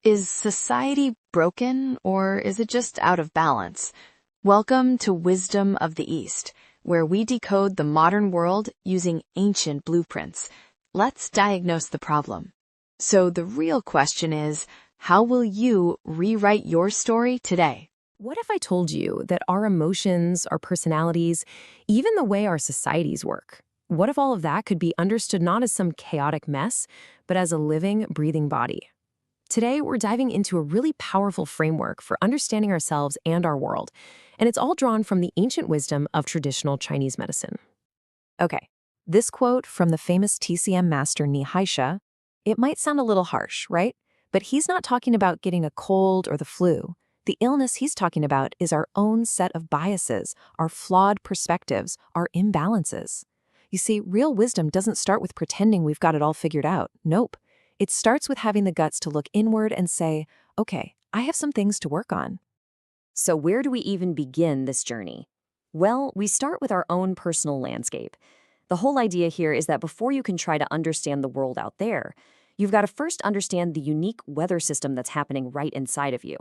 Is society broken or is it just out of balance? Welcome to Wisdom of the East, where we decode the modern world using ancient blueprints. Let's diagnose the problem. So the real question is, how will you rewrite your story today? What if I told you that our emotions, our personalities, even the way our societies work, what if all of that could be understood not as some chaotic mess, but as a living, breathing body? Today, we're diving into a really powerful framework for understanding ourselves and our world, and it's all drawn from the ancient wisdom of traditional Chinese medicine. Okay, this quote from the famous TCM master Ni, it might sound a little harsh, right? But he's not talking about getting a cold or the flu. The illness he's talking about is our own set of biases, our flawed perspectives, our imbalances. You see, real wisdom doesn't start with pretending we've got it all figured out. Nope. It starts with having the guts to look inward and say, okay, I have some things to work on. So where do we even begin this journey? Well, we start with our own personal landscape. The whole idea here is that before you can try to understand the world out there, you've got to first understand the unique weather system that's happening right inside of you.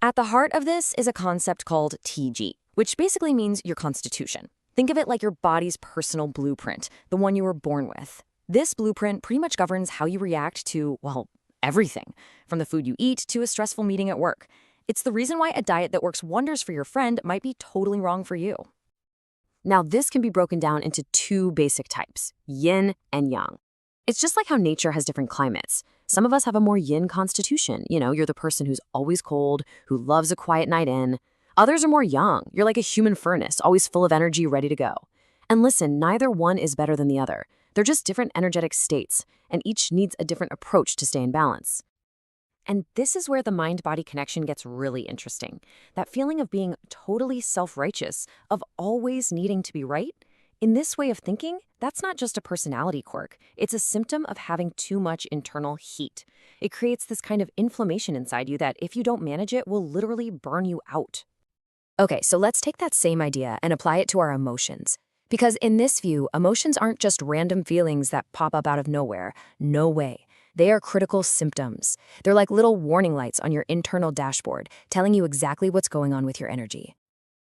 At the heart of this is a concept called TG, which basically means your constitution. Think of it like your body's personal blueprint, the one you were born with. This blueprint pretty much governs how you react to, well, everything, from the food you eat to a stressful meeting at work. It's the reason why a diet that works wonders for your friend might be totally wrong for you. Now, this can be broken down into two basic types, yin and yang. It's just like how nature has different climates. Some of us have a more yin constitution. You're the person who's always cold, who loves a quiet night in. Others are more yang. You're like a human furnace, always full of energy, ready to go. And listen, neither one is better than the other. They're just different energetic states, and each needs a different approach to stay in balance. And this is where the mind-body connection gets really interesting. That feeling of being totally self-righteous, of always needing to be right. In this way of thinking, that's not just a personality quirk. It's a symptom of having too much internal heat. It creates this kind of inflammation inside you that, if you don't manage it, will literally burn you out. Okay, so let's take that same idea and apply it to our emotions. Because in this view, emotions aren't just random feelings that pop up out of nowhere. No way. They are critical symptoms. They're like little warning lights on your internal dashboard, telling you exactly what's going on with your energy.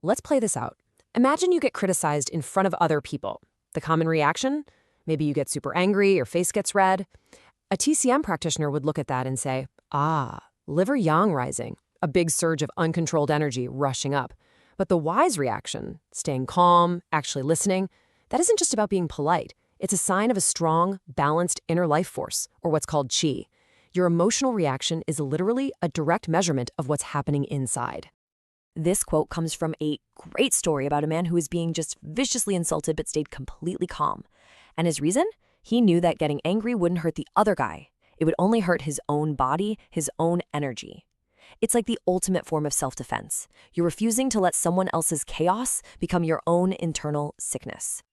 Let's play this out. Imagine you get criticized in front of other people. The common reaction? Maybe you get super angry, your face gets red. A TCM practitioner would look at that and say, liver yang rising, a big surge of uncontrolled energy rushing up. But the wise reaction, staying calm, actually listening, that isn't just about being polite. It's a sign of a strong, balanced inner life force, or what's called qi. Your emotional reaction is literally a direct measurement of what's happening inside. This quote comes from a great story about a man who was being just viciously insulted but stayed completely calm. And his reason? He knew that getting angry wouldn't hurt the other guy. It would only hurt his own body, his own energy. It's like the ultimate form of self-defense. You're refusing to let someone else's chaos become your own internal sickness.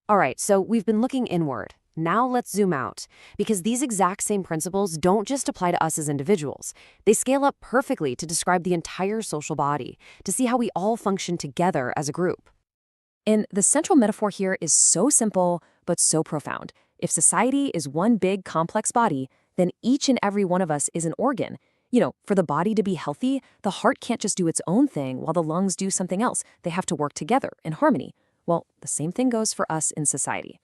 All right, so we've been looking inward. Now let's zoom out, because these exact same principles don't just apply to us as individuals. They scale up perfectly to describe the entire social body, to see how we all function together as a group. And the central metaphor here is so simple, but so profound. If society is one big, complex body, then each and every one of us is an organ. For the body to be healthy, the heart can't just do its own thing while the lungs do something else. They have to work together in harmony. Well, the same thing goes for us in society.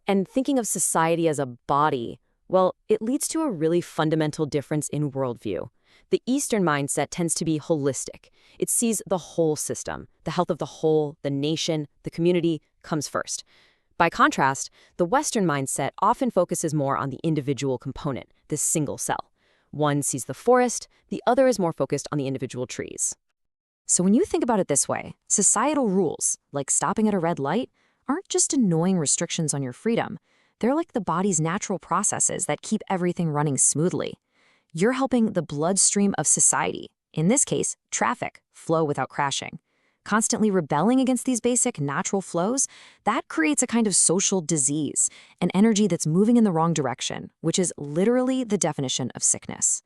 And thinking of society as a body, well, it leads to a really fundamental difference in worldview. The Eastern mindset tends to be holistic. It sees the whole system. The health of the whole, the nation, the community comes first. By contrast, the Western mindset often focuses more on the individual component, this single cell. One sees the forest, the other is more focused on the individual trees. So when you think about it this way, societal rules, like stopping at a red light, aren't just annoying restrictions on your freedom. They're like the body's natural processes that keep everything running smoothly. You're helping the bloodstream of society, in this case, traffic, flow without crashing. Constantly rebelling against these basic natural flows, that creates a kind of social disease, an energy that's moving in the wrong direction, which is literally the definition of sickness.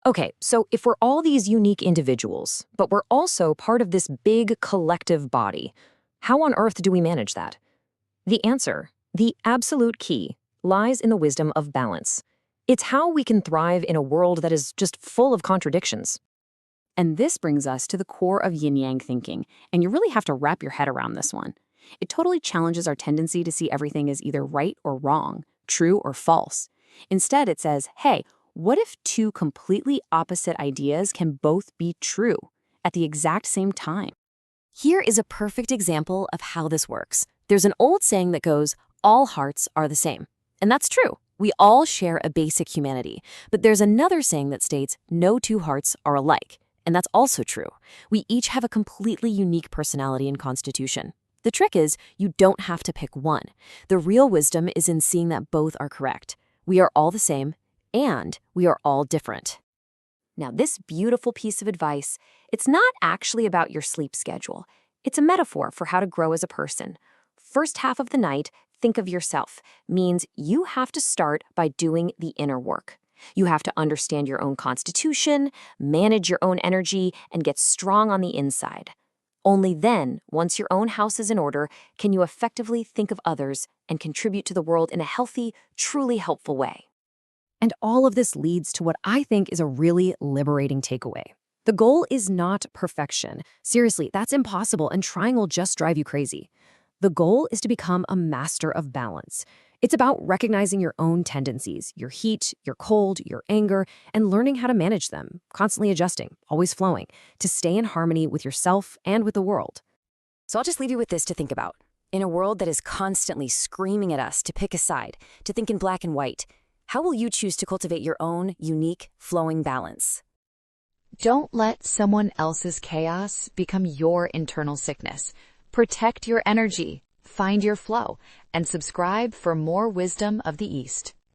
Okay, so if we're all these unique individuals, but we're also part of this big collective body, how on earth do we manage that? The answer, the absolute key, lies in the wisdom of balance. It's how we can thrive in a world that is just full of contradictions. And this brings us to the core of yin-yang thinking, and you really have to wrap your head around this one. It totally challenges our tendency to see everything as either right or wrong, true or false. Instead, it says, hey, what if two completely opposite ideas can both be true at the exact same time? Here is a perfect example of how this works. There's an old saying that goes, all hearts are the same. And that's true. We all share a basic humanity. But there's another saying that states, no two hearts are alike. And that's also true. We each have a completely unique personality and constitution. The trick is, you don't have to pick one. The real wisdom is in seeing that both are correct. We are all the same, and we are all different. Now, this beautiful piece of advice, it's not actually about your sleep schedule. It's a metaphor for how to grow as a person. First half of the night, think of yourself, means you have to start by doing the inner work. You have to understand your own constitution, manage your own energy, and get strong on the inside. Only then, once your own house is in order, can you effectively think of others and contribute to the world in a healthy, truly helpful way. And all of this leads to what I think is a really liberating takeaway. The goal is not perfection. Seriously, that's impossible, and trying will just drive you crazy. The goal is to become a master of balance. It's about recognizing your own tendencies, your heat, your cold, your anger, and learning how to manage them, constantly adjusting, always flowing, to stay in harmony with yourself and with the world. So I'll just leave you with this to think about. In a world that is constantly screaming at us to pick a side, to think in black and white, how will you choose to cultivate your own unique, flowing balance? Don't let someone else's chaos become your internal sickness. Protect your energy, find your flow, and subscribe for more wisdom of the East.